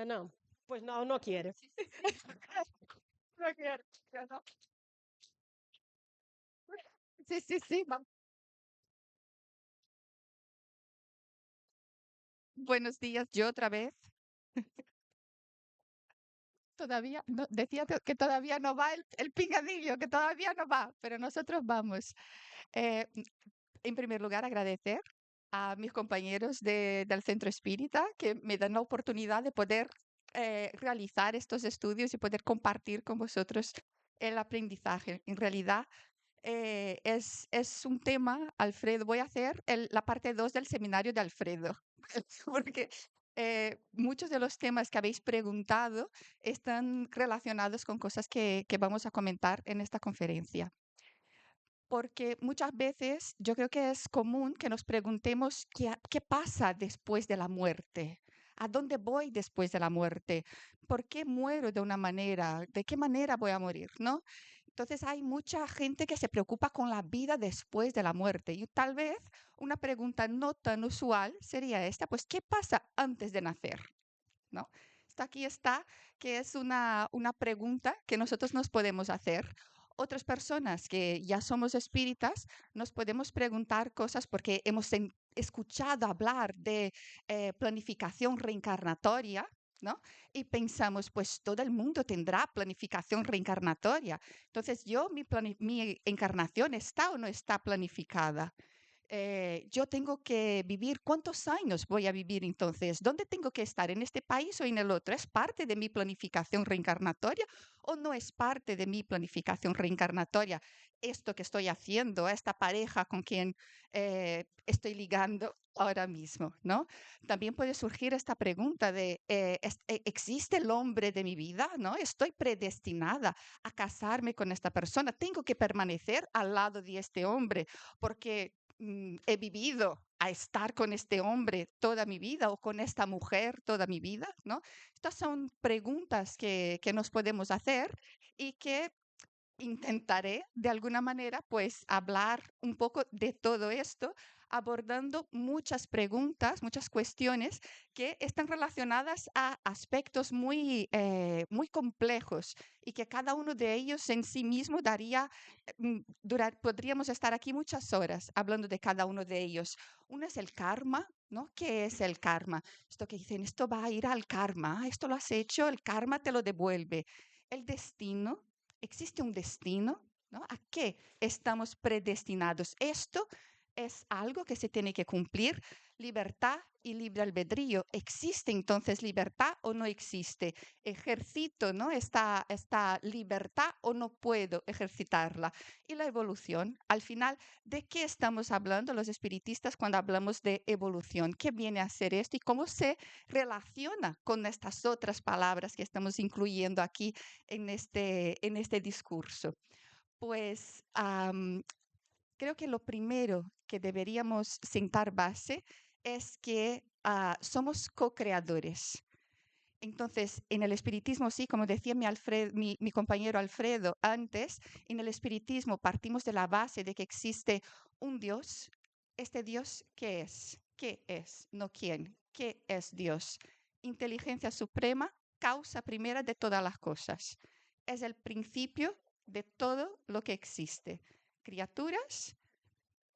No. Pues no, no quiere. Sí, sí, sí. No quiere. Ya no. Sí, sí, sí. Buenos días, yo otra vez. Todavía, no, decía que todavía no va el pinganillo, que todavía no va, pero nosotros vamos. Eh, en primer lugar, agradecer a mis compañeros del Centro Espírita que me dan la oportunidad de poder realizar estos estudios y poder compartir con vosotros el aprendizaje. En realidad, es un tema, Alfredo, voy a hacer la parte 2 del seminario de Alfredo, porque muchos de los temas que habéis preguntado están relacionados con cosas que vamos a comentar en esta conferencia. Porque muchas veces yo creo que es común que nos preguntemos qué pasa después de la muerte. ¿A dónde voy después de la muerte? ¿Por qué muero de una manera? ¿De qué manera voy a morir? ¿No? Entonces hay mucha gente que se preocupa con la vida después de la muerte. Y tal vez una pregunta no tan usual sería esta, pues, ¿qué pasa antes de nacer? ¿No? Aquí está, que es una pregunta que nosotros nos podemos hacer. Otras personas que ya somos espíritas nos podemos preguntar cosas porque hemos escuchado hablar de planificación reencarnatoria, ¿no? Y pensamos, pues todo el mundo tendrá planificación reencarnatoria. Entonces, mi encarnación está o no está planificada. Yo tengo que vivir, ¿cuántos años voy a vivir entonces? ¿Dónde tengo que estar? ¿En este país o en el otro? ¿Es parte de mi planificación reencarnatoria o no es parte de mi planificación reencarnatoria? Esto que estoy haciendo, esta pareja con quien estoy ligando ahora mismo, ¿no? También puede surgir esta pregunta de, ¿existe el hombre de mi vida? ¿No? ¿Estoy predestinada a casarme con esta persona? ¿Tengo que permanecer al lado de este hombre? Porque he vivido a estar con este hombre toda mi vida o con esta mujer toda mi vida, ¿no? Estas son preguntas que nos podemos hacer y que intentaré de alguna manera pues hablar un poco de todo esto, abordando muchas preguntas, muchas cuestiones que están relacionadas a aspectos muy complejos y que cada uno de ellos en sí mismo daría, podríamos estar aquí muchas horas hablando de cada uno de ellos. Uno es el karma, ¿no? ¿Qué es el karma? Esto que dicen, esto va a ir al karma, esto lo has hecho, el karma te lo devuelve. El destino, ¿existe un destino? ¿No? ¿A qué estamos predestinados? Esto es algo que se tiene que cumplir. Libertad y libre albedrío. ¿Existe entonces libertad o no existe? ¿Ejercito, ¿no? esta libertad o no puedo ejercitarla? Y la evolución. Al final, ¿de qué estamos hablando los espiritistas cuando hablamos de evolución? ¿Qué viene a ser esto y cómo se relaciona con estas otras palabras que estamos incluyendo aquí en este discurso? Pues creo que lo primero que deberíamos sentar base es que somos co-creadores. Entonces, en el espiritismo, sí, como decía mi compañero Alfredo antes, en el espiritismo partimos de la base de que existe un Dios. ¿Este Dios qué es? ¿Qué es? No quién. ¿Qué es Dios? Inteligencia suprema, causa primera de todas las cosas. Es el principio de todo lo que existe. Criaturas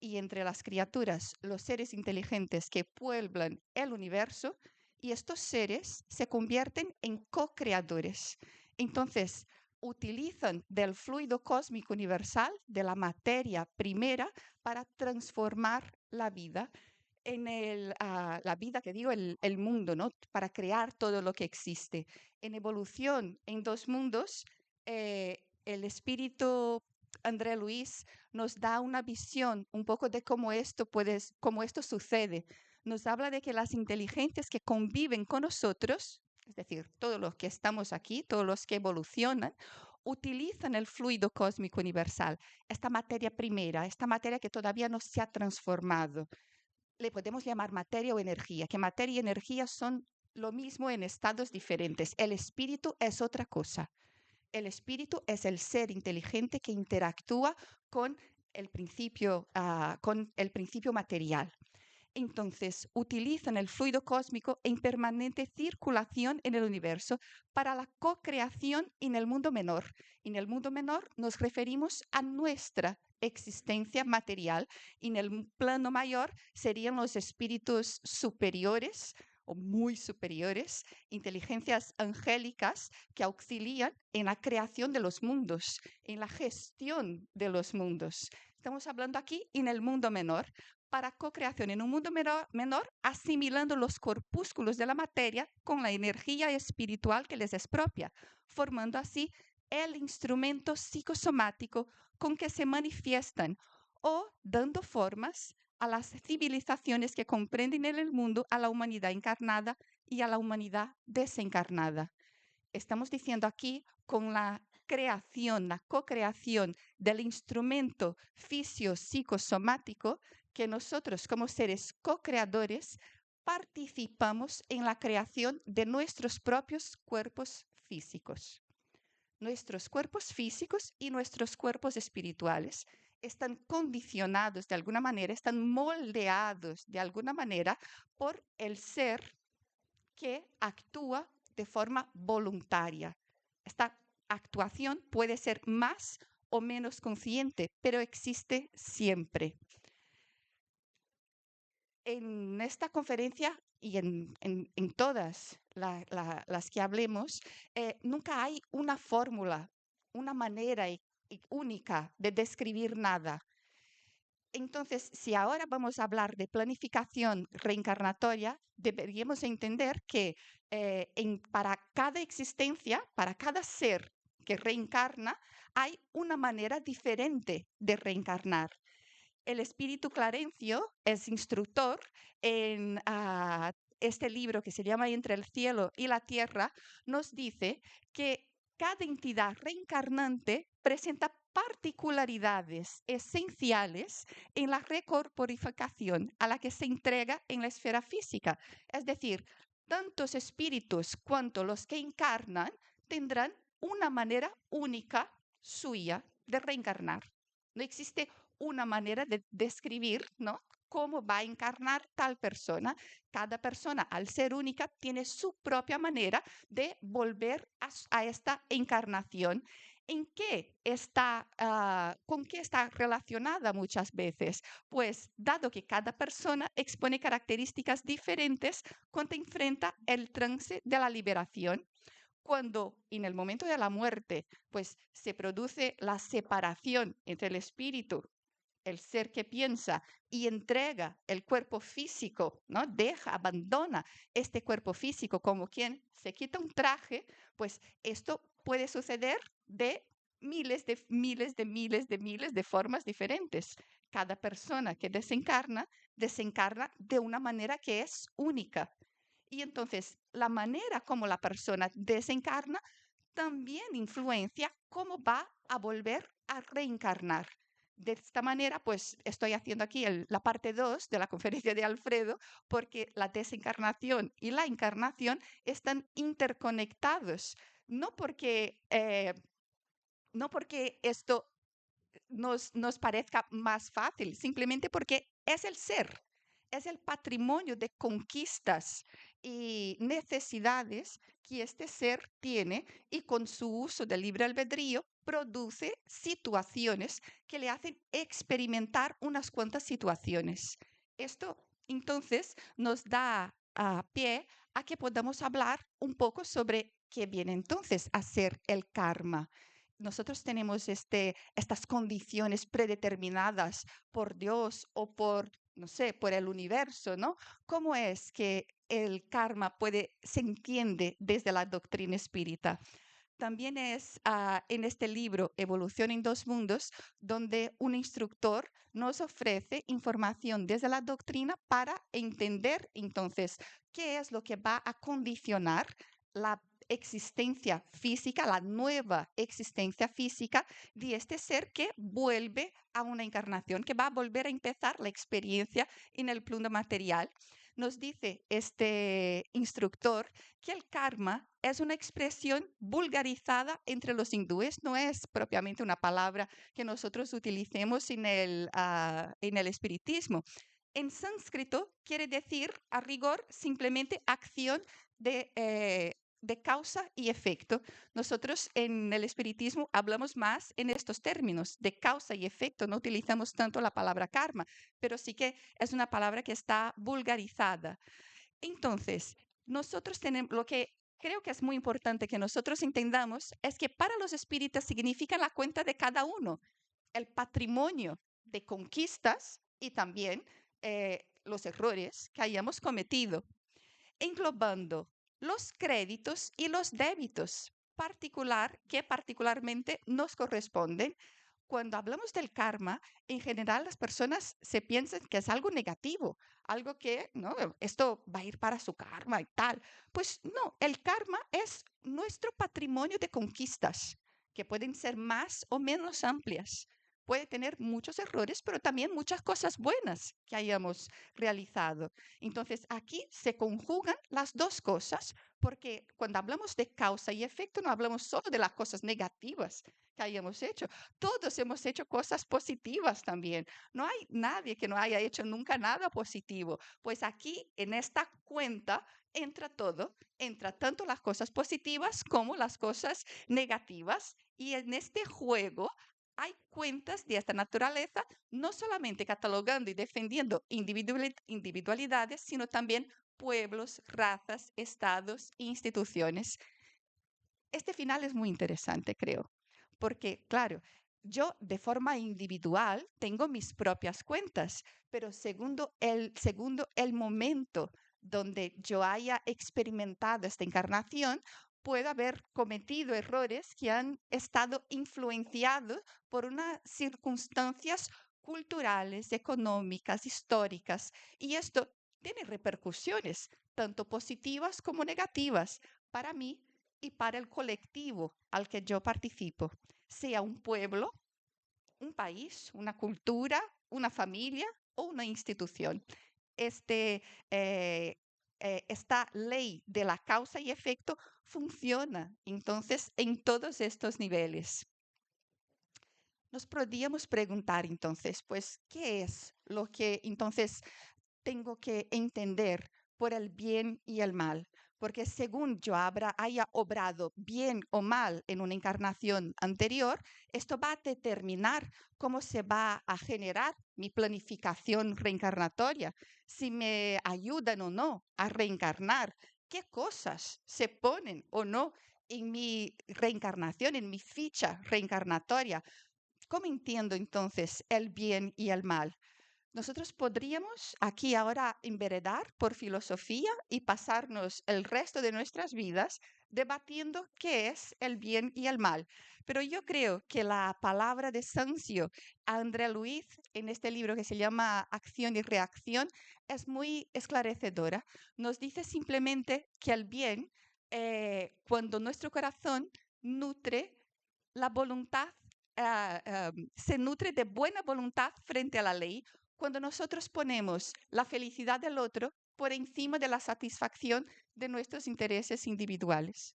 y entre las criaturas los seres inteligentes que pueblan el universo y estos seres se convierten en co-creadores. Entonces, utilizan del fluido cósmico universal, de la materia primera, para transformar la vida la vida que digo, el mundo, ¿no? Para crear todo lo que existe. En evolución, en dos mundos, el espíritu André Luis nos da una visión un poco de cómo esto sucede. Nos habla de que las inteligentes que conviven con nosotros, es decir, todos los que estamos aquí, todos los que evolucionan, utilizan el fluido cósmico universal, esta materia primera, esta materia que todavía no se ha transformado. Le podemos llamar materia o energía, que materia y energía son lo mismo en estados diferentes. El espíritu es otra cosa. El espíritu es el ser inteligente que interactúa con con el principio material. Entonces, utilizan el fluido cósmico en permanente circulación en el universo para la co-creación en el mundo menor. En el mundo menor nos referimos a nuestra existencia material. En el plano mayor serían los espíritus superiores o muy superiores, inteligencias angélicas que auxilian en la creación de los mundos, en la gestión de los mundos. Estamos hablando aquí en el mundo menor, para co-creación en un mundo menor, asimilando los corpúsculos de la materia con la energía espiritual que les es propia, formando así el instrumento psicosomático con que se manifiestan o dando formas a las civilizaciones que comprenden en el mundo a la humanidad encarnada y a la humanidad desencarnada. Estamos diciendo aquí con la creación, la co-creación del instrumento fisio-psicosomático, que nosotros como seres co-creadores participamos en la creación de nuestros propios cuerpos físicos. Nuestros cuerpos físicos y nuestros cuerpos espirituales están condicionados de alguna manera, están moldeados de alguna manera por el ser que actúa de forma voluntaria. Esta actuación puede ser más o menos consciente, pero existe siempre. En esta conferencia y en todas las que hablemos, nunca hay una fórmula, una manera única de describir nada. Entonces, si ahora vamos a hablar de planificación reencarnatoria, deberíamos entender que para cada existencia, para cada ser que reencarna, hay una manera diferente de reencarnar. El espíritu Clarencio es instructor en este libro que se llama Entre el cielo y la tierra, nos dice que cada entidad reencarnante presenta particularidades esenciales en la recorporificación a la que se entrega en la esfera física. Es decir, tantos espíritus cuanto los que encarnan tendrán una manera única suya de reencarnar. No existe una manera de describir, ¿no?, cómo va a encarnar tal persona. Cada persona, al ser única, tiene su propia manera de volver a esta encarnación. ¿En qué está, con qué está relacionada muchas veces? Pues dado que cada persona expone características diferentes cuando enfrenta el trance de la liberación. Cuando en el momento de la muerte, pues se produce la separación entre el espíritu, el ser que piensa, y entrega el cuerpo físico, ¿no? Abandona este cuerpo físico como quien se quita un traje, pues esto puede suceder de miles de formas diferentes. Cada persona que desencarna de una manera que es única. Y entonces la manera como la persona desencarna también influencia cómo va a volver a reencarnar. De esta manera, pues estoy haciendo aquí la parte 2 de la conferencia de Alfredo, porque la desencarnación y la encarnación están interconectados. No porque, no porque esto nos parezca más fácil, simplemente porque es el ser, es el patrimonio de conquistas y necesidades que este ser tiene, y con su uso del libre albedrío produce situaciones que le hacen experimentar unas cuantas situaciones. Esto entonces nos da pie a que podamos hablar un poco sobre qué viene entonces a ser el karma. Nosotros tenemos estas condiciones predeterminadas por Dios o por, no sé, por el universo, ¿no? ¿Cómo es que el karma se entiende desde la doctrina espírita? También es en este libro, Evolución en dos mundos, donde un instructor nos ofrece información desde la doctrina para entender entonces qué es lo que va a condicionar la existencia física, la nueva existencia física de este ser que vuelve a una encarnación, que va a volver a empezar la experiencia en el plano material. Nos dice este instructor que el karma es una expresión vulgarizada entre los hindúes, no es propiamente una palabra que nosotros utilicemos en el espiritismo. En sánscrito quiere decir, a rigor, simplemente acción de causa y efecto. Nosotros en el espiritismo hablamos más en estos términos de causa y efecto, no utilizamos tanto la palabra karma, pero sí que es una palabra que está vulgarizada. Entonces, nosotros tenemos, lo que creo que es muy importante que nosotros entendamos es que para los espíritas significa la cuenta de cada uno, el patrimonio de conquistas y también los errores que hayamos cometido, englobando los créditos y los débitos que particularmente nos corresponden. Cuando hablamos del karma, en general las personas se piensan que es algo negativo, algo que, no, esto va a ir para su karma y tal. Pues no, el karma es nuestro patrimonio de conquistas, que pueden ser más o menos amplias. Puede tener muchos errores, pero también muchas cosas buenas que hayamos realizado. Entonces, aquí se conjugan las dos cosas, porque cuando hablamos de causa y efecto, no hablamos solo de las cosas negativas que hayamos hecho. Todos hemos hecho cosas positivas también. No hay nadie que no haya hecho nunca nada positivo. Pues aquí, en esta cuenta, entra todo, entra tanto las cosas positivas como las cosas negativas. Y en este juego hay cuentas de esta naturaleza, no solamente catalogando y defendiendo individualidades, sino también pueblos, razas, estados e instituciones. Este final es muy interesante, creo, porque, claro, yo de forma individual tengo mis propias cuentas, pero segundo el momento donde yo haya experimentado esta encarnación, puedo haber cometido errores que han estado influenciados por unas circunstancias culturales, económicas, históricas, y esto tiene repercusiones, tanto positivas como negativas, para mí y para el colectivo al que yo participo, sea un pueblo, un país, una cultura, una familia o una institución. Este, eh, esta ley de la causa y efecto funciona entonces en todos estos niveles. Nos podríamos preguntar entonces, pues, ¿qué es lo que entonces tengo que entender por el bien y el mal? Porque según yo haya obrado bien o mal en una encarnación anterior, esto va a determinar cómo se va a generar mi planificación reencarnatoria, si me ayudan o no a reencarnar, qué cosas se ponen o no en mi reencarnación, en mi ficha reencarnatoria. ¿Cómo entiendo entonces el bien y el mal? Nosotros podríamos aquí ahora enveredar por filosofía y pasarnos el resto de nuestras vidas debatiendo qué es el bien y el mal. Pero yo creo que la palabra de Sancio a André Luiz en este libro que se llama Acción y Reacción es muy esclarecedora. Nos dice simplemente que el bien, cuando nuestro corazón nutre la voluntad, se nutre de buena voluntad frente a la ley, cuando nosotros ponemos la felicidad del otro por encima de la satisfacción de nuestros intereses individuales.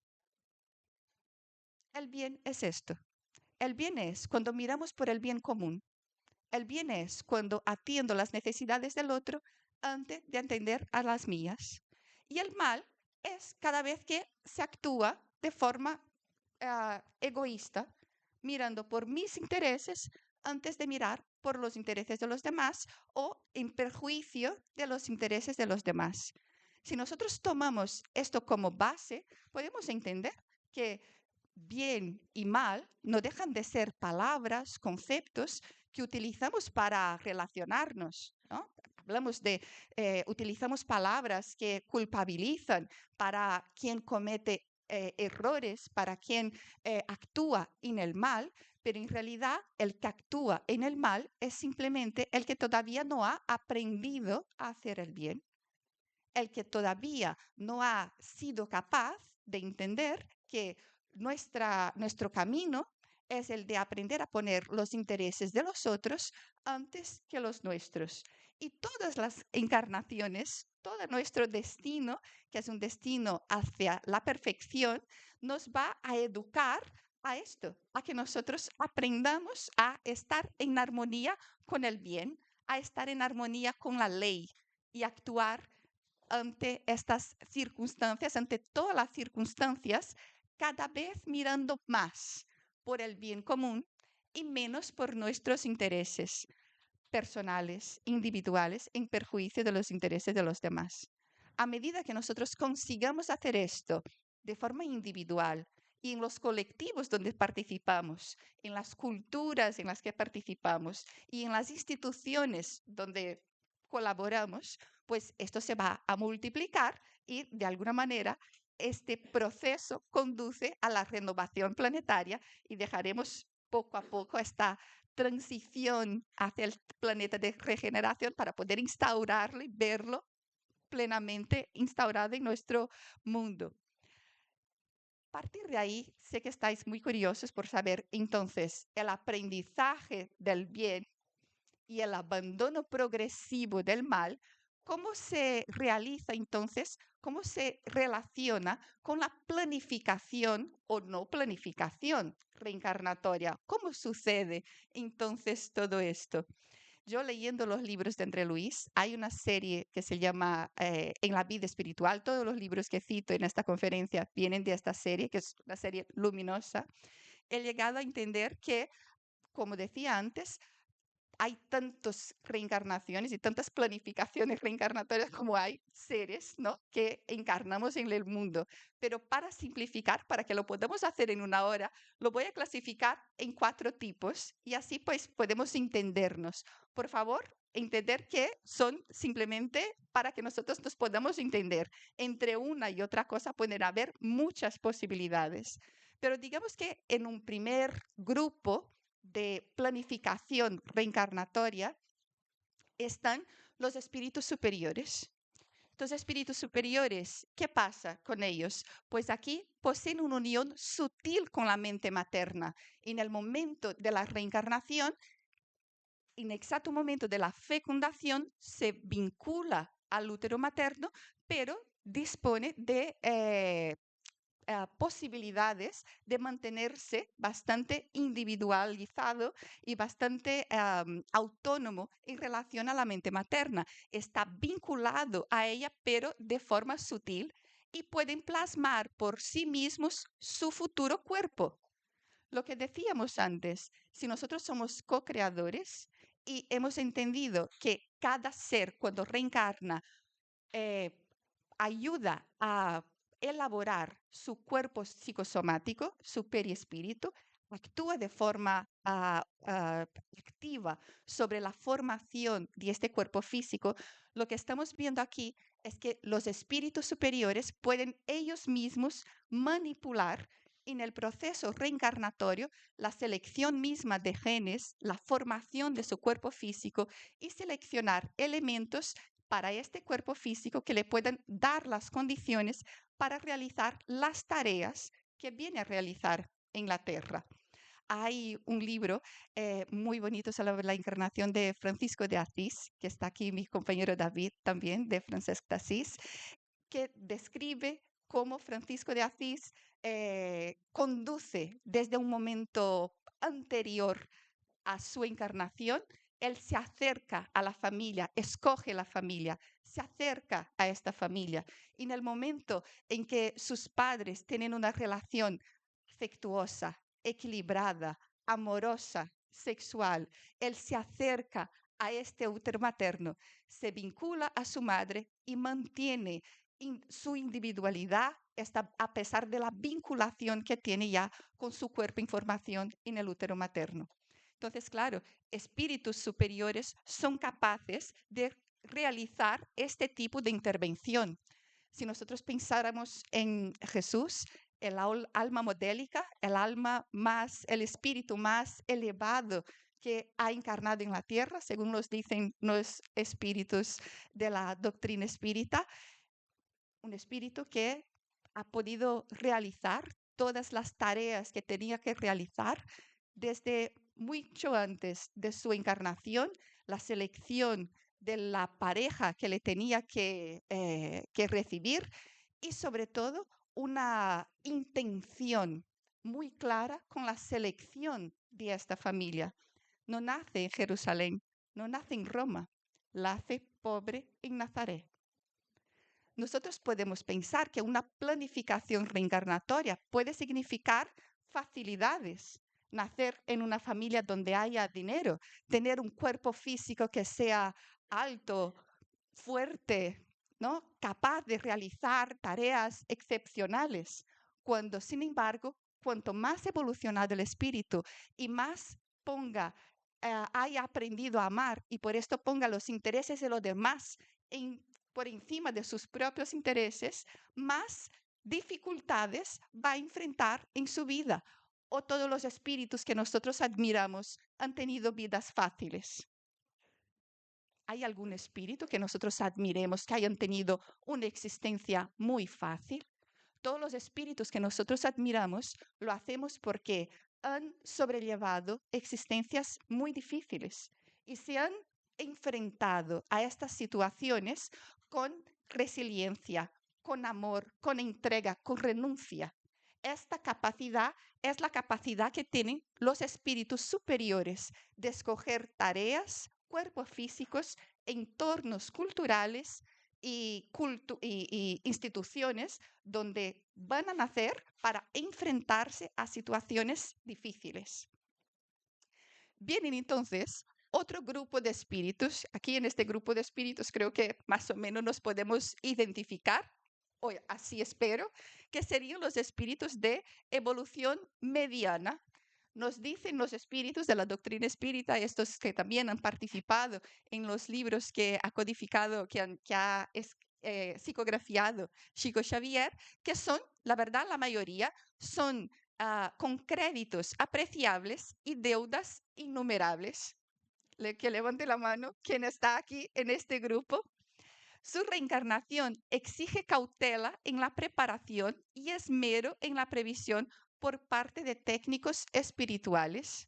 El bien es esto. El bien es cuando miramos por el bien común. El bien es cuando atiendo las necesidades del otro antes de atender a las mías. Y el mal es cada vez que se actúa de forma egoísta, mirando por mis intereses antes de mirar por los intereses de los demás o en perjuicio de los intereses de los demás. Si nosotros tomamos esto como base, podemos entender que bien y mal no dejan de ser palabras, conceptos que utilizamos para relacionarnos, ¿no? Utilizamos palabras que culpabilizan para quien comete errores, para quien actúa en el mal, pero en realidad el que actúa en el mal es simplemente el que todavía no ha aprendido a hacer el bien, el que todavía no ha sido capaz de entender que nuestro camino es el de aprender a poner los intereses de los otros antes que los nuestros. Y todas las encarnaciones, todo nuestro destino, que es un destino hacia la perfección, nos va a educar a esto, a que nosotros aprendamos a estar en armonía con el bien, a estar en armonía con la ley y actuar ante estas circunstancias, ante todas las circunstancias, cada vez mirando más por el bien común y menos por nuestros intereses personales, individuales, en perjuicio de los intereses de los demás. A medida que nosotros consigamos hacer esto de forma individual y en los colectivos donde participamos, en las culturas en las que participamos y en las instituciones donde colaboramos, pues esto se va a multiplicar y de alguna manera este proceso conduce a la renovación planetaria y dejaremos poco a poco esta transición hacia el planeta de regeneración para poder instaurarlo y verlo plenamente instaurado en nuestro mundo. A partir de ahí, sé que estáis muy curiosos por saber entonces el aprendizaje del bien y el abandono progresivo del mal, ¿cómo se realiza entonces? ¿Cómo se relaciona con la planificación o no planificación reencarnatoria? ¿Cómo sucede entonces todo esto? Yo leyendo los libros de André Luis, hay una serie que se llama En la vida espiritual. Todos los libros que cito en esta conferencia vienen de esta serie, que es una serie luminosa. He llegado a entender que, como decía antes, hay tantas reencarnaciones y tantas planificaciones reencarnatorias como hay seres, ¿no?, que encarnamos en el mundo. Pero para simplificar, para que lo podamos hacer en una hora, lo voy a clasificar en 4 tipos y así pues podemos entendernos. Por favor, entender que son simplemente para que nosotros nos podamos entender. Entre una y otra cosa pueden haber muchas posibilidades. Pero digamos que en un primer grupo de planificación reencarnatoria están los espíritus superiores. Los espíritus superiores, ¿qué pasa con ellos? Pues aquí poseen una unión sutil con la mente materna. En el momento de la reencarnación, en exacto momento de la fecundación, se vincula al útero materno, pero dispone de posibilidades de mantenerse bastante individualizado y bastante autónomo en relación a la mente materna. Está vinculado a ella, pero de forma sutil, y pueden plasmar por sí mismos su futuro cuerpo. Lo que decíamos antes, si nosotros somos co-creadores y hemos entendido que cada ser cuando reencarna eh, ayuda a elaborar su cuerpo psicosomático, su perispíritu, actúa de forma activa sobre la formación de este cuerpo físico, lo que estamos viendo aquí es que los espíritus superiores pueden ellos mismos manipular en el proceso reencarnatorio la selección misma de genes, la formación de su cuerpo físico y seleccionar elementos para este cuerpo físico que le puedan dar las condiciones para realizar las tareas que viene a realizar en la Tierra. Hay un libro muy bonito sobre la encarnación de Francisco de Asís, que está aquí mi compañero David también, de Francesc de Asís, que describe cómo Francisco de Asís conduce desde un momento anterior a su encarnación, él se acerca a la familia, escoge la familia, se acerca a esta familia. Y en el momento en que sus padres tienen una relación afectuosa, equilibrada, amorosa, sexual, él se acerca a este útero materno, se vincula a su madre y mantiene su individualidad a pesar de la vinculación que tiene ya con su cuerpo en formación en el útero materno. Entonces, claro, espíritus superiores son capaces de realizar este tipo de intervención. Si nosotros pensáramos en Jesús, el alma modélica, el espíritu más elevado que ha encarnado en la tierra, según nos dicen los espíritus de la doctrina espírita, un espíritu que ha podido realizar todas las tareas que tenía que realizar desde mucho antes de su encarnación, la selección de la pareja que le tenía que recibir y sobre todo una intención muy clara con la selección de esta familia. No nace en Jerusalén, no nace en Roma, nace pobre en Nazaret. Nosotros podemos pensar que una planificación reencarnatoria puede significar facilidades, nacer en una familia donde haya dinero, tener un cuerpo físico que sea alto, fuerte, ¿no? Capaz de realizar tareas excepcionales, cuando, sin embargo, cuanto más evolucionado el espíritu y más haya aprendido a amar y por esto ponga los intereses de los demás por encima de sus propios intereses, más dificultades va a enfrentar en su vida. O todos los espíritus que nosotros admiramos han tenido vidas fáciles. ¿Hay algún espíritu que nosotros admiremos que hayan tenido una existencia muy fácil? Todos los espíritus que nosotros admiramos lo hacemos porque han sobrellevado existencias muy difíciles y se han enfrentado a estas situaciones con resiliencia, con amor, con entrega, con renuncia. Esta capacidad es la capacidad que tienen los espíritus superiores de escoger tareas, cuerpos físicos, entornos culturales y instituciones donde van a nacer para enfrentarse a situaciones difíciles. Vienen entonces otro grupo de espíritus. Aquí en este grupo de espíritus creo que más o menos nos podemos identificar, o así espero, que serían los espíritus de evolución mediana. Nos dicen los espíritus de la doctrina espírita, estos que también han participado en los libros que ha codificado, que ha psicografiado Chico Xavier, que son, la verdad, la mayoría son con créditos apreciables y deudas innumerables. Que levante la mano quien está aquí en este grupo. Su reencarnación exige cautela en la preparación y esmero en la previsión por parte de técnicos espirituales.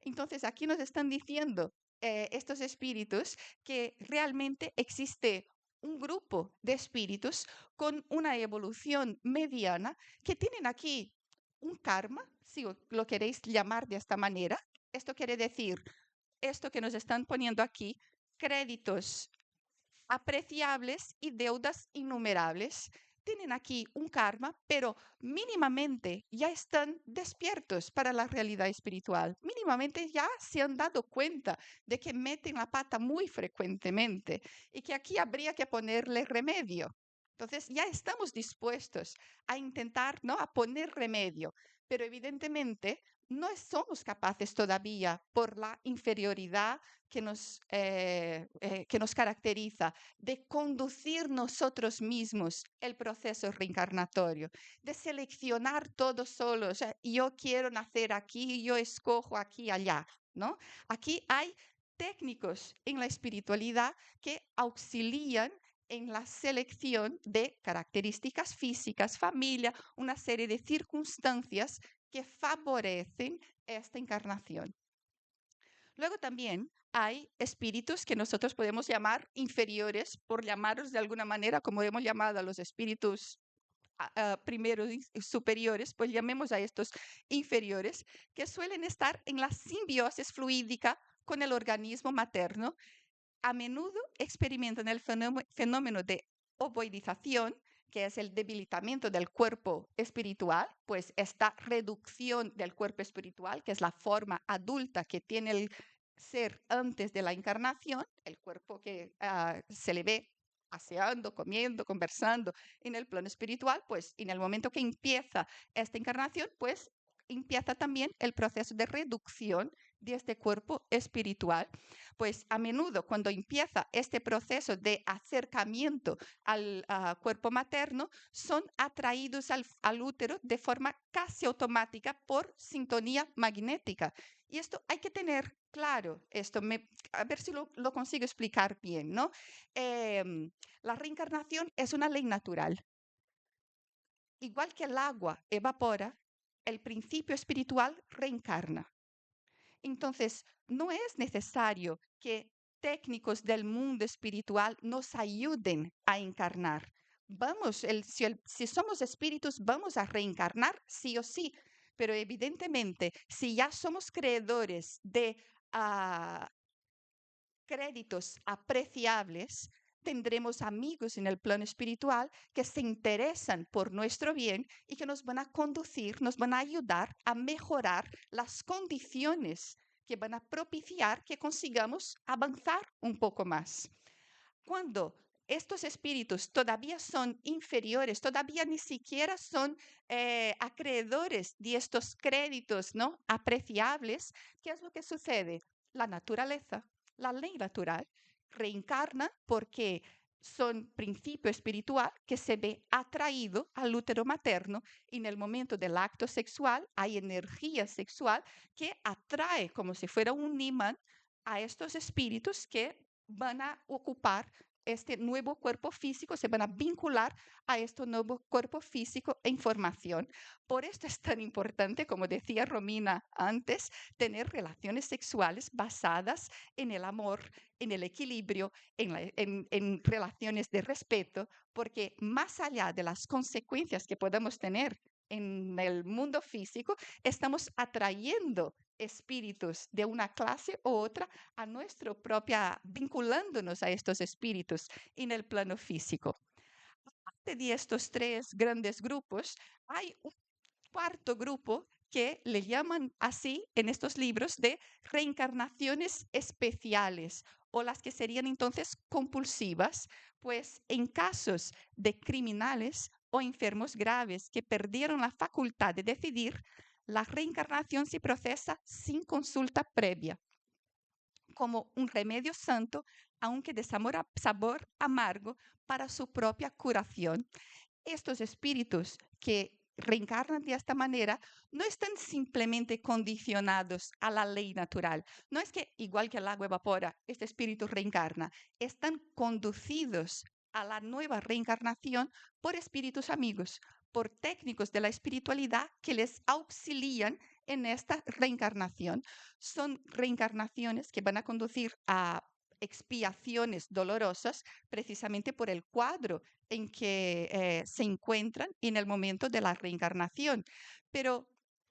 Entonces, aquí nos están diciendo estos espíritus que realmente existe un grupo de espíritus con una evolución mediana que tienen aquí un karma, si lo queréis llamar de esta manera. Esto quiere decir, esto que nos están poniendo aquí, créditos apreciables y deudas innumerables. Tienen aquí un karma, pero mínimamente ya están despiertos para la realidad espiritual. Mínimamente ya se han dado cuenta de que meten la pata muy frecuentemente y que aquí habría que ponerle remedio. Entonces ya estamos dispuestos a intentar, ¿no?, a poner remedio, pero evidentemente no somos capaces todavía por la inferioridad que nos caracteriza, de conducir nosotros mismos el proceso reencarnatorio, de seleccionar todo solo. O sea, yo quiero nacer aquí, yo escojo aquí, allá, ¿no? Aquí hay técnicos en la espiritualidad que auxilian en la selección de características físicas, familia, una serie de circunstancias que favorecen esta encarnación. Luego también hay espíritus que nosotros podemos llamar inferiores, por llamarlos de alguna manera, como hemos llamado a los espíritus primeros y superiores, pues llamemos a estos inferiores, que suelen estar en la simbiosis fluídica con el organismo materno. A menudo experimentan el fenómeno de ovoidización, que es el debilitamiento del cuerpo espiritual, pues esta reducción del cuerpo espiritual, que es la forma adulta que tiene el ser antes de la encarnación, el cuerpo que se le ve paseando, comiendo, conversando en el plano espiritual, pues en el momento que empieza esta encarnación, pues empieza también el proceso de reducción de este cuerpo espiritual. Pues a menudo cuando empieza este proceso de acercamiento al cuerpo materno, son atraídos al útero de forma casi automática por sintonía magnética. Y esto hay que tener claro, a ver si lo consigo explicar bien, ¿no? La reencarnación es una ley natural. Igual que el agua evapora, el principio espiritual reencarna. Entonces, no es necesario que técnicos del mundo espiritual nos ayuden a encarnar. Si somos espíritus, vamos a reencarnar sí o sí, pero evidentemente, si ya somos creadores de créditos apreciables, tendremos amigos en el plano espiritual que se interesan por nuestro bien y que nos van a conducir, nos van a ayudar a mejorar las condiciones que van a propiciar que consigamos avanzar un poco más. Cuando estos espíritus todavía son inferiores, todavía ni siquiera son acreedores de estos créditos, ¿no?, apreciables, ¿qué es lo que sucede? La naturaleza, la ley natural, reencarna porque son principio espiritual que se ve atraído al útero materno y en el momento del acto sexual hay energía sexual que atrae como si fuera un imán a estos espíritus que van a ocupar este nuevo cuerpo físico, se van a vincular a este nuevo cuerpo físico en formación. Por esto es tan importante, como decía Romina antes, tener relaciones sexuales basadas en el amor, en el equilibrio, en relaciones de respeto, porque más allá de las consecuencias que podamos tener en el mundo físico, estamos atrayendo espíritus de una clase u otra a nuestra propia, vinculándonos a estos espíritus en el plano físico. Aparte de estos tres grandes grupos, hay un cuarto grupo que le llaman así en estos libros de reencarnaciones especiales o las que serían entonces compulsivas, pues en casos de criminales o enfermos graves que perdieron la facultad de decidir, la reencarnación se procesa sin consulta previa, como un remedio santo, aunque de sabor amargo, para su propia curación. Estos espíritus que reencarnan de esta manera no están simplemente condicionados a la ley natural. No es que, igual que el agua evapora, este espíritu reencarna. Están conducidos a la nueva reencarnación por espíritus amigos, por técnicos de la espiritualidad que les auxilian en esta reencarnación. Son reencarnaciones que van a conducir a expiaciones dolorosas precisamente por el cuadro en que se encuentran en el momento de la reencarnación. Pero,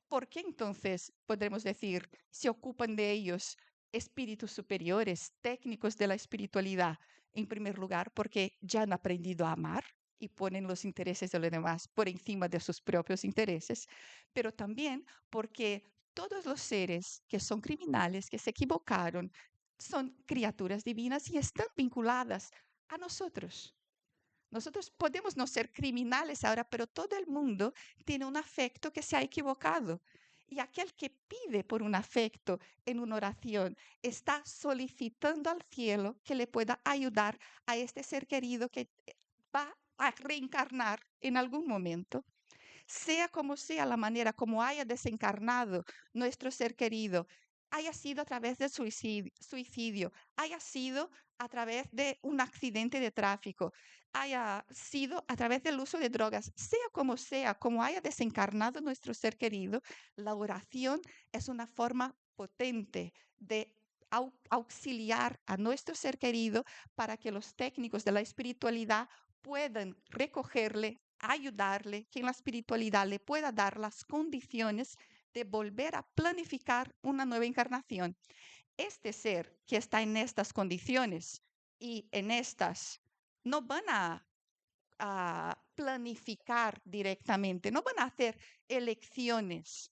¿por qué entonces podremos decir se ocupan de ellos espíritus superiores, técnicos de la espiritualidad? En primer lugar, porque ya han aprendido a amar y ponen los intereses de los demás por encima de sus propios intereses, pero también porque todos los seres que son criminales, que se equivocaron, son criaturas divinas y están vinculadas a nosotros. Nosotros podemos no ser criminales ahora, pero todo el mundo tiene un afecto que se ha equivocado. Y aquel que pide por un afecto en una oración está solicitando al cielo que le pueda ayudar a este ser querido que va a reencarnar en algún momento. Sea como sea la manera como haya desencarnado nuestro ser querido, haya sido a través del suicidio, haya sido a través de un accidente de tráfico, haya sido a través del uso de drogas, sea, como haya desencarnado nuestro ser querido, la oración es una forma potente de auxiliar a nuestro ser querido para que los técnicos de la espiritualidad puedan recogerle, ayudarle, que en la espiritualidad le pueda dar las condiciones de volver a planificar una nueva encarnación. Este ser que está en estas condiciones y en estas, no van a planificar directamente, no van a hacer elecciones.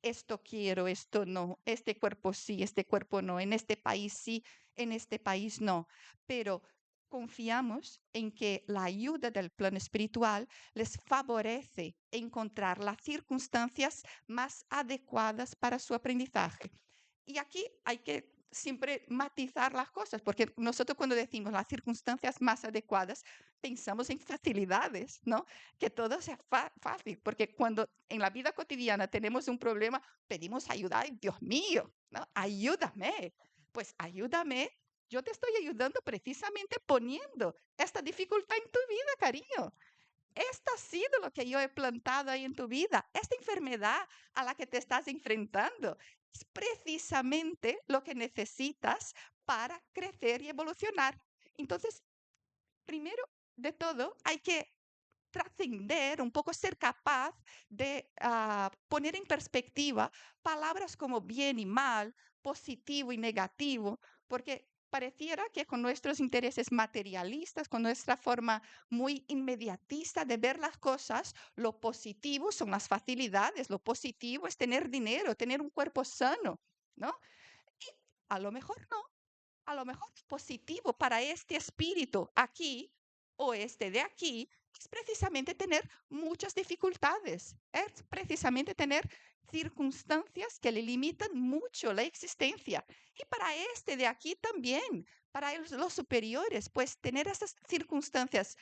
Esto quiero, esto no, este cuerpo sí, este cuerpo no, en este país sí, en este país no. Pero confiamos en que la ayuda del plano espiritual les favorece encontrar las circunstancias más adecuadas para su aprendizaje. Y aquí hay que siempre matizar las cosas, porque nosotros cuando decimos las circunstancias más adecuadas, pensamos en facilidades, ¿no? Que todo sea fácil, porque cuando en la vida cotidiana tenemos un problema, pedimos ayuda, ¡ay, Dios mío! ¿No? Ayúdame. Pues ayúdame. Yo te estoy ayudando precisamente poniendo esta dificultad en tu vida, cariño. Esto ha sido lo que yo he plantado ahí en tu vida. Esta enfermedad a la que te estás enfrentando es precisamente lo que necesitas para crecer y evolucionar. Entonces, primero de todo, hay que trascender, un poco ser capaz de poner en perspectiva palabras como bien y mal, positivo y negativo, porque pareciera que con nuestros intereses materialistas, con nuestra forma muy inmediatista de ver las cosas, lo positivo son las facilidades, lo positivo es tener dinero, tener un cuerpo sano, ¿no? Y a lo mejor no, a lo mejor lo positivo para este espíritu aquí o este de aquí es precisamente tener muchas dificultades, es precisamente tener circunstancias que le limitan mucho la existencia. Y para este de aquí también, para los superiores, pues tener esas circunstancias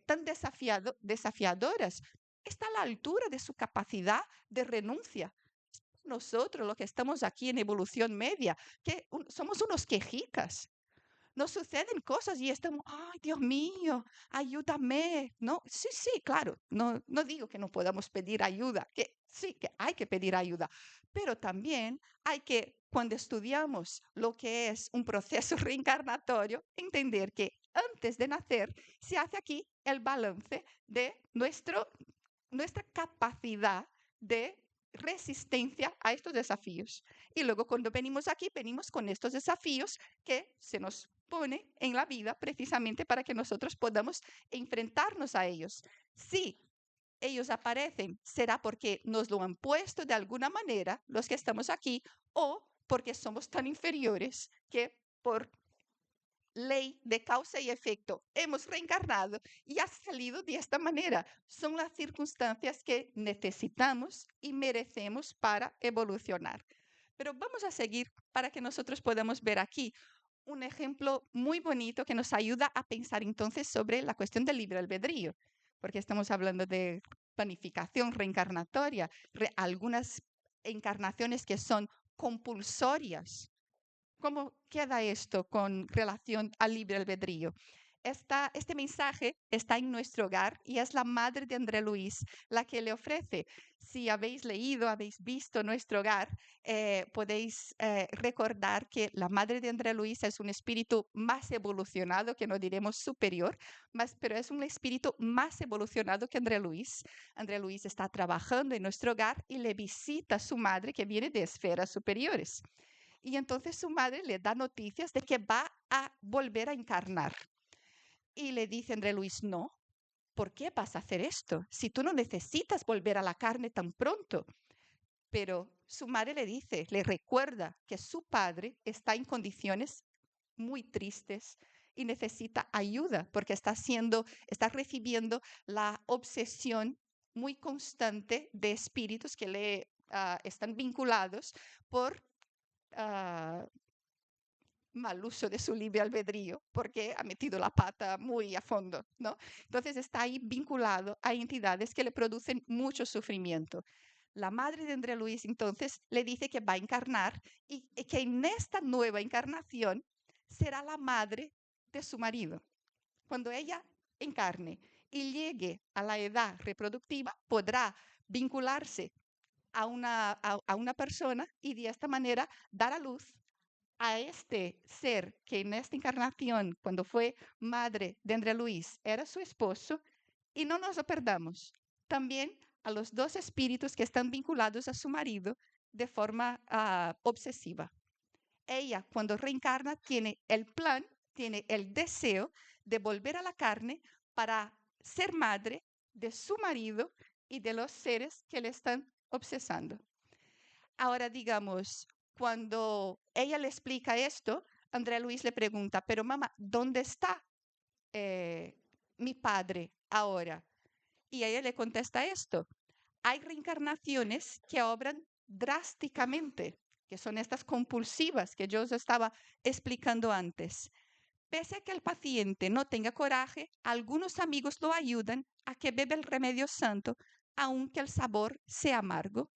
tan desafiadoras está a la altura de su capacidad de renuncia. Nosotros, los que estamos aquí en evolución media, que somos unos quejicas. Nos suceden cosas y estamos, ay, Dios mío, ayúdame. No, sí, sí, claro, no digo que no podamos pedir ayuda, que sí, que hay que pedir ayuda, pero también hay que, cuando estudiamos lo que es un proceso reencarnatorio, entender que antes de nacer se hace aquí el balance de nuestra capacidad de resistencia a estos desafíos. Y luego cuando venimos aquí, venimos con estos desafíos que se nos pone en la vida precisamente para que nosotros podamos enfrentarnos a ellos. Si ellos aparecen, será porque nos lo han puesto de alguna manera los que estamos aquí o porque somos tan inferiores que por ley de causa y efecto hemos reencarnado y ha salido de esta manera. Son las circunstancias que necesitamos y merecemos para evolucionar. Pero vamos a seguir para que nosotros podamos ver aquí un ejemplo muy bonito que nos ayuda a pensar entonces sobre la cuestión del libre albedrío, porque estamos hablando de planificación reencarnatoria, algunas encarnaciones que son compulsorias. ¿Cómo queda esto con relación al libre albedrío? Este mensaje está en nuestro hogar y es la madre de André Luis la que le ofrece. Si habéis leído, habéis visto nuestro hogar, podéis recordar que la madre de André Luis es un espíritu más evolucionado, que no diremos superior, pero es un espíritu más evolucionado que André Luis. André Luis está trabajando en nuestro hogar y le visita a su madre que viene de esferas superiores. Y entonces su madre le da noticias de que va a volver a encarnar. Y le dice André Luis, no, ¿por qué vas a hacer esto? Si tú no necesitas volver a la carne tan pronto. Pero su madre le dice, le recuerda que su padre está en condiciones muy tristes y necesita ayuda porque está recibiendo la obsesión muy constante de espíritus que le están vinculados por mal uso de su libre albedrío porque ha metido la pata muy a fondo, ¿no? Entonces está ahí vinculado a entidades que le producen mucho sufrimiento. La madre de André Luis entonces le dice que va a encarnar y que en esta nueva encarnación será la madre de su marido. Cuando ella encarne y llegue a la edad reproductiva, podrá vincularse a una persona y de esta manera dar a luz a este ser que en esta encarnación, cuando fue madre de André Luis, era su esposo, y no nos lo perdamos, también a los dos espíritus que están vinculados a su marido de forma obsesiva. Ella, cuando reencarna, tiene el plan, tiene el deseo de volver a la carne para ser madre de su marido y de los seres que le están obsesando. Ahora, digamos, cuando ella le explica esto, Andrea Luis le pregunta, pero mamá, ¿dónde está mi padre ahora? Y ella le contesta esto. Hay reencarnaciones que obran drásticamente, que son estas compulsivas que yo os estaba explicando antes. Pese a que el paciente no tenga coraje, algunos amigos lo ayudan a que beba el remedio santo, aunque el sabor sea amargo.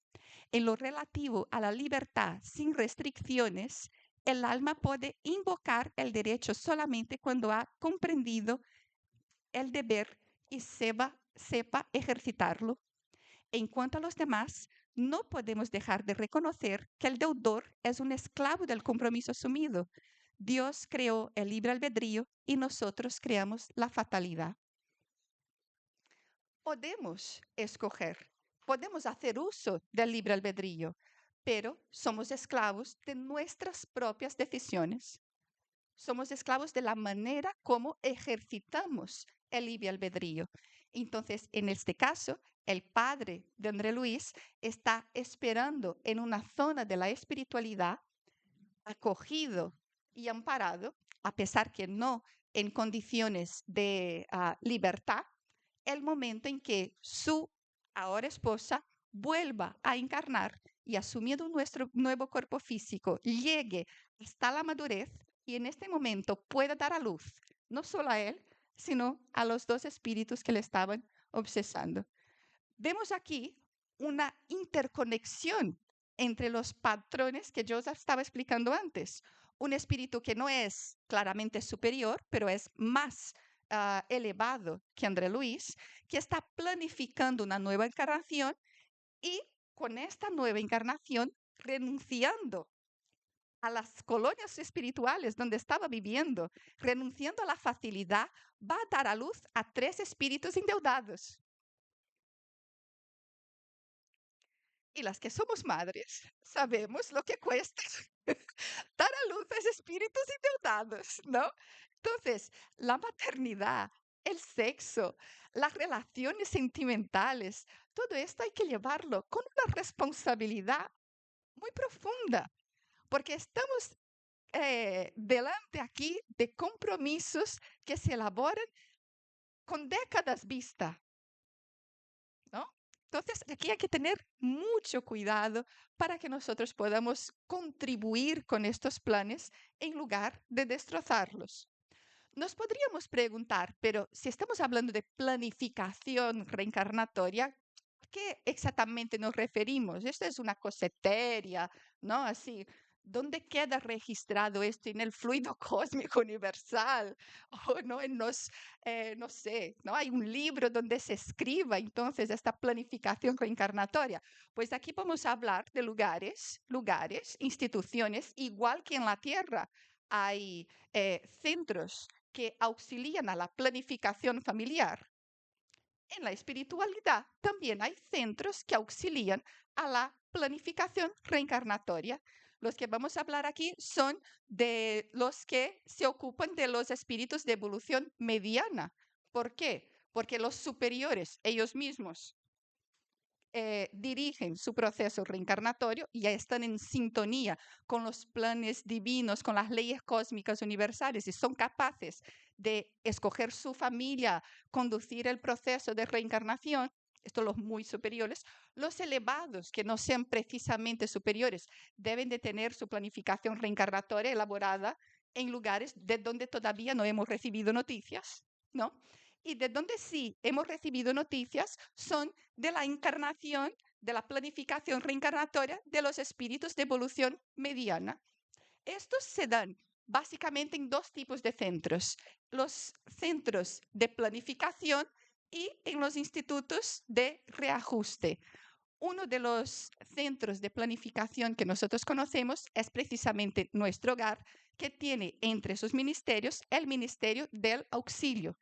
En lo relativo a la libertad sin restricciones, el alma puede invocar el derecho solamente cuando ha comprendido el deber y sepa ejercitarlo. En cuanto a los demás, no podemos dejar de reconocer que el deudor es un esclavo del compromiso asumido. Dios creó el libre albedrío y nosotros creamos la fatalidad. Podemos escoger, podemos hacer uso del libre albedrío, pero somos esclavos de nuestras propias decisiones. somos esclavos de la manera como ejercitamos el libre albedrío. Entonces, en este caso, el padre de André Luis está esperando en una zona de la espiritualidad, acogido y amparado, a pesar que no en condiciones de libertad, el momento en que su ahora esposa vuelva a encarnar y asumiendo nuestro nuevo cuerpo físico, llegue hasta la madurez y en este momento pueda dar a luz, no solo a él, sino a los dos espíritus que le estaban obsesando. Vemos aquí una interconexión entre los patrones que yo estaba explicando antes. Un espíritu que no es claramente superior, pero es más elevado que André Luis, que está planificando una nueva encarnación y con esta nueva encarnación renunciando a las colonias espirituales donde estaba viviendo, renunciando a la facilidad, va a dar a luz a 3 espíritus endeudados. Y las que somos madres sabemos lo que cuesta dar a luz a esos espíritus endeudados, ¿no? Entonces, la maternidad, el sexo, las relaciones sentimentales, todo esto hay que llevarlo con una responsabilidad muy profunda, porque estamos delante aquí de compromisos que se elaboran con décadas vista, ¿no? Entonces, aquí hay que tener mucho cuidado para que nosotros podamos contribuir con estos planes en lugar de destrozarlos. Nos podríamos preguntar, pero si estamos hablando de planificación reencarnatoria, ¿a qué exactamente nos referimos? Esto es una cosa etérea, ¿no? Así, ¿dónde queda registrado esto en el fluido cósmico universal? O no en los, no sé, ¿no? Hay un libro donde se escriba entonces esta planificación reencarnatoria. Pues aquí vamos a hablar de lugares, instituciones, igual que en la Tierra. Hay centros que auxilian a la planificación familiar. En la espiritualidad también hay centros que auxilian a la planificación reencarnatoria. Los que vamos a hablar aquí son de los que se ocupan de los espíritus de evolución mediana. ¿Por qué? Porque los superiores, ellos mismos, dirigen su proceso reencarnatorio y ya están en sintonía con los planes divinos, con las leyes cósmicas universales y son capaces de escoger su familia, conducir el proceso de reencarnación. Estos los muy superiores. Los elevados, que no sean precisamente superiores, deben de tener su planificación reencarnatoria elaborada en lugares de donde todavía no hemos recibido noticias, ¿no? Y de donde sí hemos recibido noticias son de la encarnación, de la planificación reencarnatoria de los espíritus de evolución mediana. Estos se dan básicamente en 2 tipos de centros: los centros de planificación y en los institutos de reajuste. Uno de los centros de planificación que nosotros conocemos es precisamente nuestro hogar, que tiene entre sus ministerios el Ministerio del Auxilio.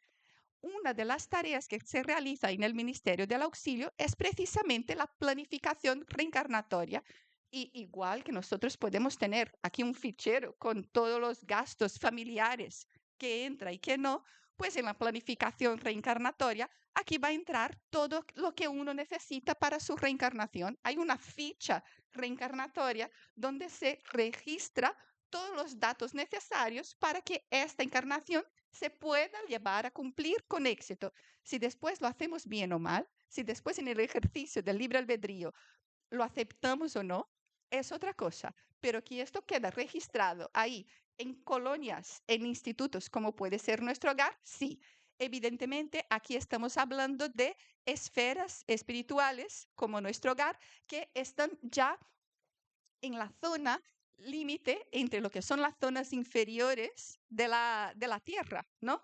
Una de las tareas que se realiza en el Ministerio del Auxilio es precisamente la planificación reencarnatoria. Y igual que nosotros podemos tener aquí un fichero con todos los gastos familiares que entra y que no, pues en la planificación reencarnatoria aquí va a entrar todo lo que uno necesita para su reencarnación. Hay una ficha reencarnatoria donde se registra todos los datos necesarios para que esta encarnación se pueda llevar a cumplir con éxito. Si después lo hacemos bien o mal, si después en el ejercicio del libre albedrío lo aceptamos o no, es otra cosa. Pero que esto queda registrado ahí en colonias, en institutos, como puede ser nuestro hogar, sí. Evidentemente, aquí estamos hablando de esferas espirituales, como nuestro hogar, que están ya en la zona límite entre lo que son las zonas inferiores de la Tierra, ¿no?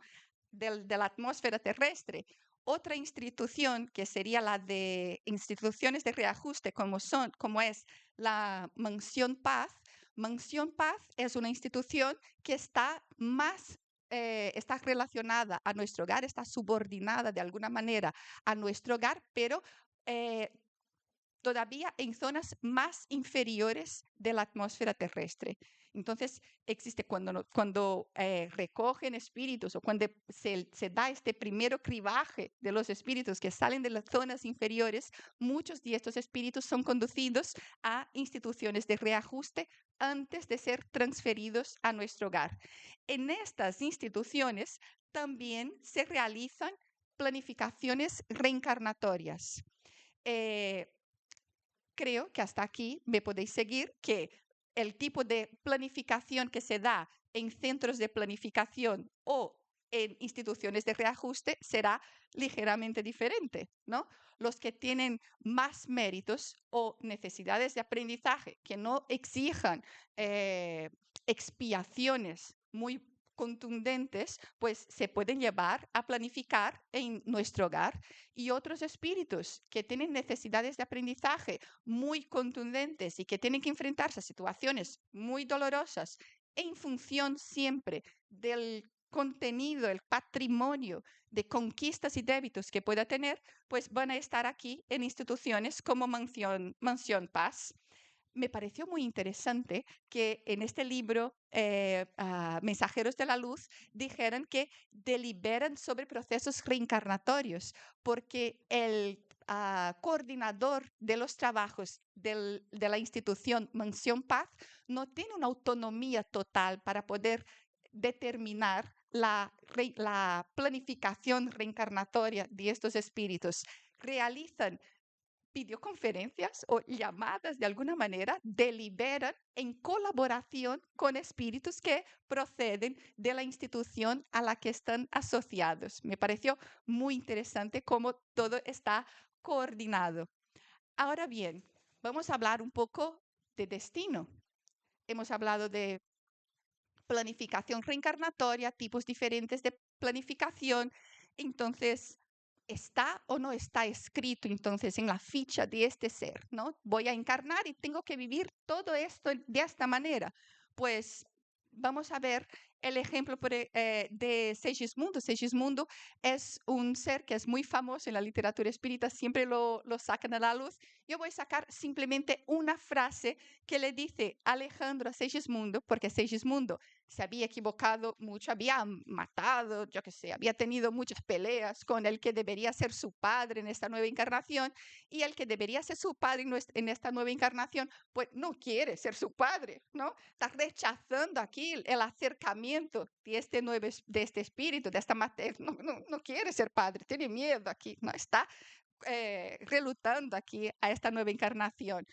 De la atmósfera terrestre. Otra institución que sería la de instituciones de reajuste, como es la Mansión Paz. Mansión Paz es una institución que está está relacionada a nuestro hogar, está subordinada de alguna manera a nuestro hogar, pero todavía en zonas más inferiores de la atmósfera terrestre. Entonces, existe cuando recogen espíritus o cuando se da este primero cribaje de los espíritus que salen de las zonas inferiores, muchos de estos espíritus son conducidos a instituciones de reajuste antes de ser transferidos a nuestro hogar. En estas instituciones también se realizan planificaciones reencarnatorias. Creo que hasta aquí me podéis seguir, que el tipo de planificación que se da en centros de planificación o en instituciones de reajuste será ligeramente diferente, ¿no? Los que tienen más méritos o necesidades de aprendizaje que no exijan expiaciones muy contundentes, pues se pueden llevar a planificar en nuestro hogar, y otros espíritus que tienen necesidades de aprendizaje muy contundentes y que tienen que enfrentarse a situaciones muy dolorosas en función siempre del contenido, el patrimonio de conquistas y débitos que pueda tener, pues van a estar aquí en instituciones como Mansión Paz. Me pareció muy interesante que en este libro, Mensajeros de la Luz, dijeran que deliberan sobre procesos reencarnatorios, porque el coordinador de los trabajos de la institución Mansión Paz no tiene una autonomía total para poder determinar la planificación reencarnatoria de estos espíritus. Realizan videoconferencias o llamadas de alguna manera, deliberan en colaboración con espíritus que proceden de la institución a la que están asociados. Me pareció muy interesante cómo todo está coordinado. Ahora bien, vamos a hablar un poco de destino. Hemos hablado de planificación reencarnatoria, tipos diferentes de planificación. Entonces, ¿está o no está escrito entonces en la ficha de este ser, ¿no? Voy a encarnar y tengo que vivir todo esto de esta manera. Pues vamos a ver el ejemplo de Segismundo. Segismundo es un ser que es muy famoso en la literatura espírita, siempre lo sacan a la luz. Yo voy a sacar simplemente una frase que le dice Alejandro a Segismundo, porque Segismundo se había equivocado mucho, había matado, yo qué sé, había tenido muchas peleas con el que debería ser su padre en esta nueva encarnación, y el que debería ser su padre en esta nueva encarnación, pues no quiere ser su padre, ¿no? Está rechazando aquí el acercamiento de este espíritu, de esta materia, no quiere ser padre, tiene miedo aquí, ¿no? Está relutando aquí a esta nueva encarnación,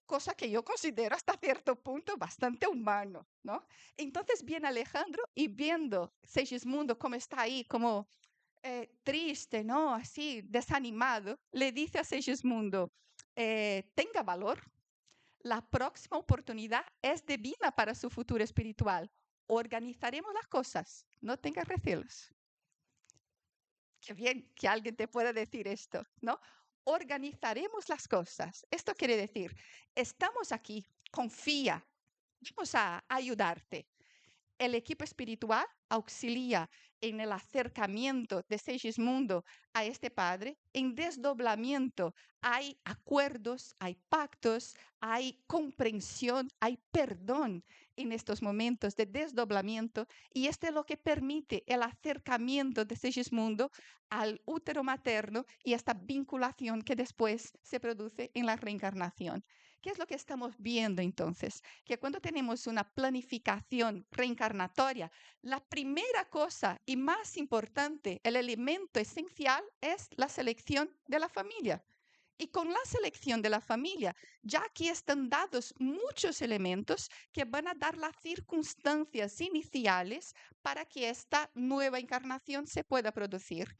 cosa que yo considero hasta cierto punto bastante humano, ¿no? Entonces viene Alejandro y viendo Segismundo cómo está ahí, como triste, ¿no? Así, desanimado, le dice a Segismundo, tenga valor, la próxima oportunidad es divina para su futuro espiritual. Organizaremos las cosas, no tengas recelos. Qué bien que alguien te pueda decir esto, ¿no? Organizaremos las cosas. Esto quiere decir, estamos aquí, confía, vamos a ayudarte. El equipo espiritual auxilia en el acercamiento de Segismundo a este padre. En desdoblamiento hay acuerdos, hay pactos, hay comprensión, hay perdón en estos momentos de desdoblamiento, y esto es lo que permite el acercamiento de Segismundo al útero materno y esta vinculación que después se produce en la reencarnación. ¿Qué es lo que estamos viendo entonces? Que cuando tenemos una planificación reencarnatoria, la primera cosa y más importante, el elemento esencial, es la selección de la familia. Y con la selección de la familia, ya aquí están dados muchos elementos que van a dar las circunstancias iniciales para que esta nueva encarnación se pueda producir.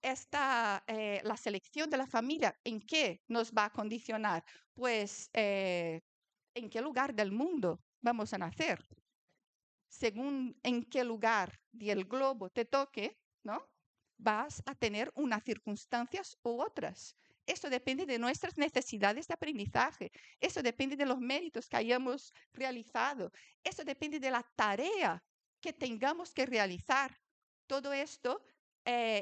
La selección de la familia, ¿en qué nos va a condicionar? Pues, ¿en qué lugar del mundo vamos a nacer? Según en qué lugar del globo te toque, ¿no? Vas a tener unas circunstancias u otras. Esto depende de nuestras necesidades de aprendizaje. Eso depende de los méritos que hayamos realizado. Eso depende de la tarea que tengamos que realizar. Todo esto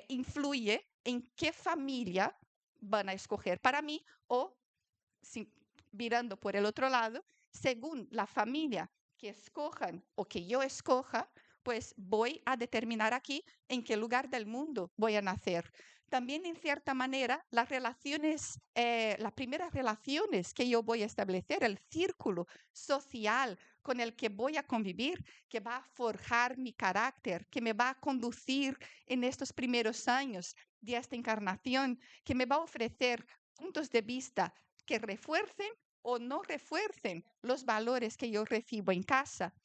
influye en qué familia van a escoger para mí, o, mirando por el otro lado, según la familia que escojan o que yo escoja, pues voy a determinar aquí en qué lugar del mundo voy a nacer. También, en cierta manera, las relaciones, las primeras relaciones que yo voy a establecer, el círculo social con el que voy a convivir, que va a forjar mi carácter, que me va a conducir en estos primeros años de esta encarnación, que me va a ofrecer puntos de vista que refuercen o no refuercen los valores que yo recibo en casa.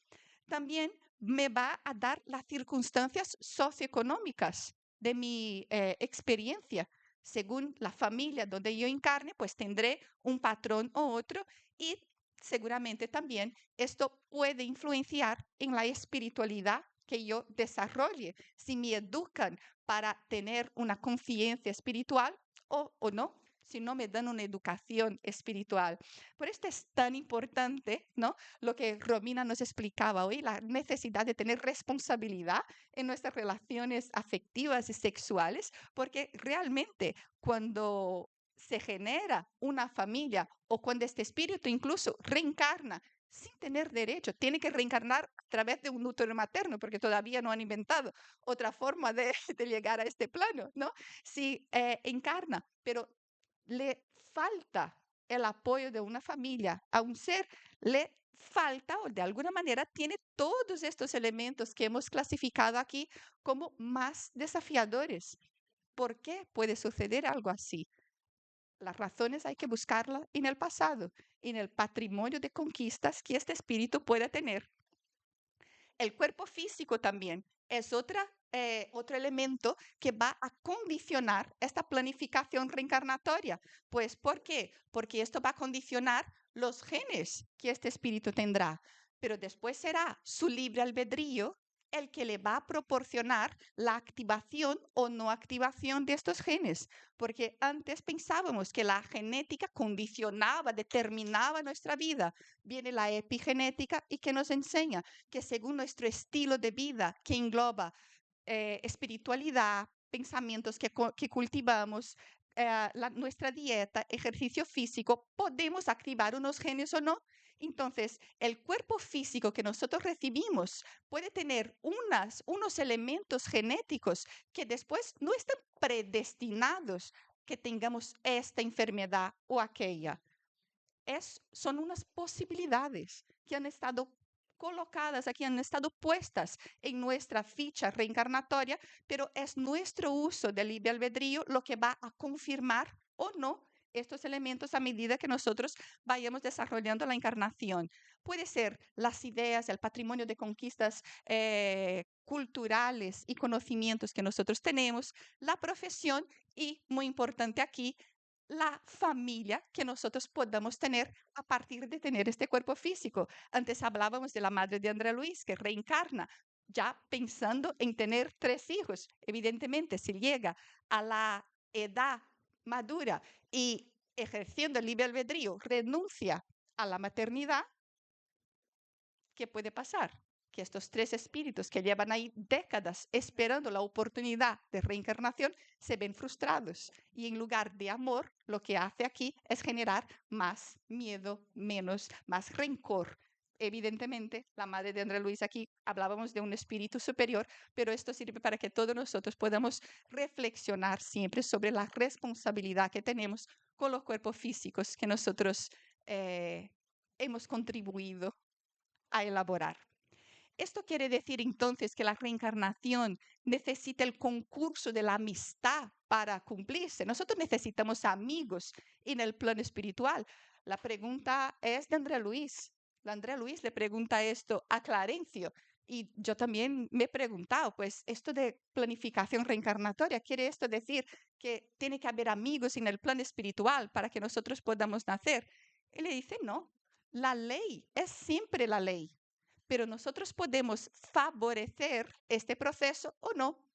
También me va a dar las circunstancias socioeconómicas de mi experiencia. Según la familia donde yo encarne, pues tendré un patrón u otro y seguramente también esto puede influenciar en la espiritualidad que yo desarrolle, si me educan para tener una conciencia espiritual o no, si no me dan una educación espiritual. Por esto es tan importante, ¿no? Lo que Romina nos explicaba hoy, la necesidad de tener responsabilidad en nuestras relaciones afectivas y sexuales, porque realmente cuando se genera una familia o cuando este espíritu incluso reencarna sin tener derecho, tiene que reencarnar a través de un útero materno, porque todavía no han inventado otra forma de, de llegar a este plano, ¿no? Si encarna, pero le falta el apoyo de una familia, a un ser le falta o de alguna manera tiene todos estos elementos que hemos clasificado aquí como más desafiadores. ¿Por qué puede suceder algo así? Las razones hay que buscarlas en el pasado, en el patrimonio de conquistas que este espíritu pueda tener. El cuerpo físico también es otro elemento que va a condicionar esta planificación reencarnatoria. Pues, ¿por qué? Porque esto va a condicionar los genes que este espíritu tendrá, pero después será su libre albedrío el que le va a proporcionar la activación o no activación de estos genes, porque antes pensábamos que la genética condicionaba, determinaba nuestra vida. Viene la epigenética y que nos enseña que según nuestro estilo de vida, que engloba espiritualidad, pensamientos que cultivamos, nuestra dieta, ejercicio físico, podemos activar unos genes o no. Entonces, el cuerpo físico que nosotros recibimos puede tener unos elementos genéticos que después no están predestinados que tengamos esta enfermedad o aquella. Son unas posibilidades que han estado colocadas aquí, han estado puestas en nuestra ficha reencarnatoria, pero es nuestro uso del libre albedrío lo que va a confirmar o no estos elementos a medida que nosotros vayamos desarrollando la encarnación. Puede ser las ideas, el patrimonio de conquistas culturales y conocimientos que nosotros tenemos, la profesión y, muy importante aquí, la familia que nosotros podamos tener a partir de tener este cuerpo físico. Antes hablábamos de la madre de André Luis, que reencarna ya pensando en tener 3 hijos. Evidentemente, si llega a la edad madura y ejerciendo el libre albedrío renuncia a la maternidad, ¿qué puede pasar? Que estos 3 espíritus que llevan ahí décadas esperando la oportunidad de reencarnación se ven frustrados y en lugar de amor lo que hace aquí es generar más miedo, más rencor. Evidentemente, la madre de André Luis aquí hablábamos de un espíritu superior, pero esto sirve para que todos nosotros podamos reflexionar siempre sobre la responsabilidad que tenemos con los cuerpos físicos que nosotros hemos contribuido a elaborar. Esto quiere decir entonces que la reencarnación necesita el concurso de la amistad para cumplirse. Nosotros necesitamos amigos en el plano espiritual. La pregunta es de André Luis. André Luis le pregunta esto a Clarencio. Y yo también me he preguntado, pues esto de planificación reencarnatoria, ¿quiere esto decir que tiene que haber amigos en el plano espiritual para que nosotros podamos nacer? Él le dice, no, la ley es siempre la ley, pero nosotros podemos favorecer este proceso o no,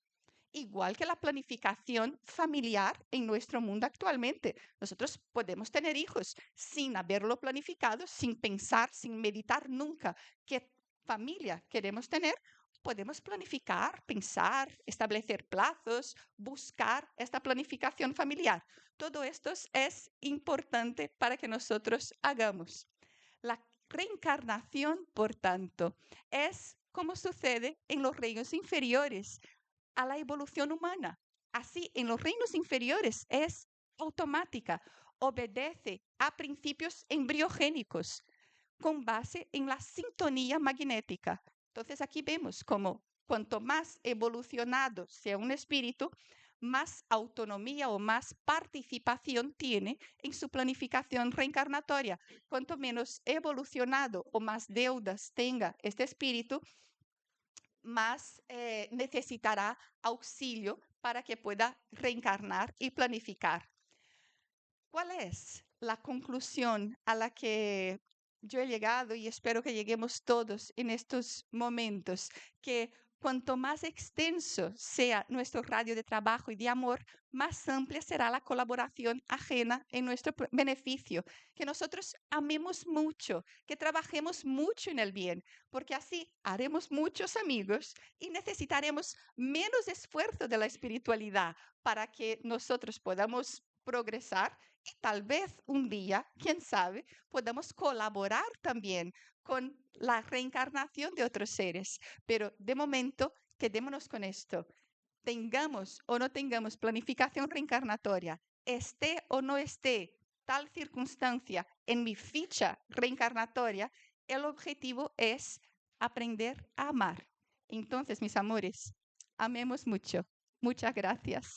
igual que la planificación familiar en nuestro mundo actualmente. Nosotros podemos tener hijos sin haberlo planificado, sin pensar, sin meditar nunca qué familia queremos tener. Podemos planificar, pensar, establecer plazos, buscar esta planificación familiar. Todo esto es importante para que nosotros hagamos. La Reencarnación, por tanto, es como sucede en los reinos inferiores a la evolución humana. Así, en los reinos inferiores es automática, obedece a principios embriogénicos con base en la sintonía magnética. Entonces aquí vemos como cuanto más evolucionado sea un espíritu, más autonomía o más participación tiene en su planificación reencarnatoria. Cuanto menos evolucionado o más deudas tenga este espíritu, más necesitará auxilio para que pueda reencarnar y planificar. ¿Cuál es la conclusión a la que yo he llegado y espero que lleguemos todos en estos momentos? Que cuanto más extenso sea nuestro radio de trabajo y de amor, más amplia será la colaboración ajena en nuestro beneficio. Que nosotros amemos mucho, que trabajemos mucho en el bien, porque así haremos muchos amigos y necesitaremos menos esfuerzo de la espiritualidad para que nosotros podamos progresar y tal vez un día, quién sabe, podamos colaborar también con la reencarnación de otros seres. Pero de momento, quedémonos con esto. Tengamos o no tengamos planificación reencarnatoria, esté o no esté tal circunstancia en mi ficha reencarnatoria, el objetivo es aprender a amar. Entonces, mis amores, amemos mucho. Muchas gracias.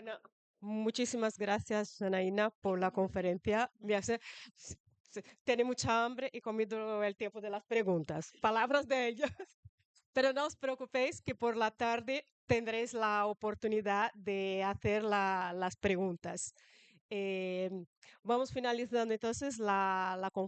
Bueno, muchísimas gracias, Janaína, por la conferencia. Tiene mucha hambre y comido el tiempo de las preguntas. Palabras de ella. Pero no os preocupéis que por la tarde tendréis la oportunidad de hacer las preguntas. Eh, Vamos finalizando entonces la conferencia.